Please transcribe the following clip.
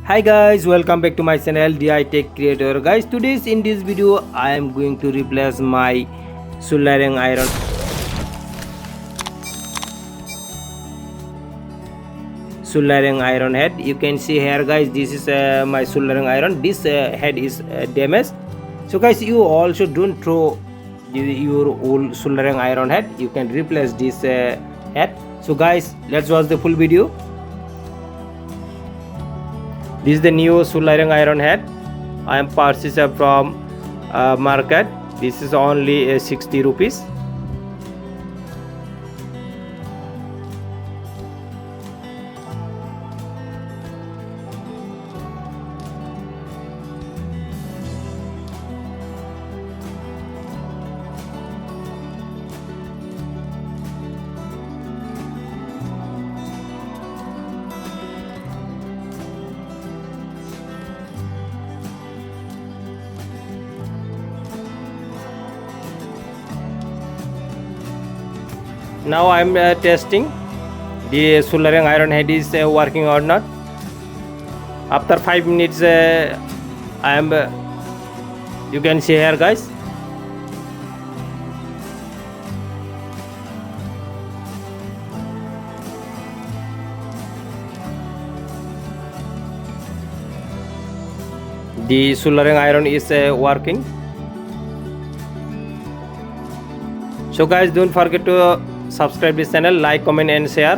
Hi guys, welcome back to my channel DI Tech Creator. Guys, today's in this video I am going to replace my soldering iron head. You can see here guys, this is my soldering iron. This head is damaged. So guys, you also don't throw your old soldering iron head. You can replace this head. So guys, let's watch the full video. This is the new soldering iron head. I am purchased from market. This is only 60 rupees. Now I am testing the soldering iron head is working or not. After 5 minutes I am you can see here guys. The soldering iron is working. So guys, don't forget to subscribe this channel, like, comment and share.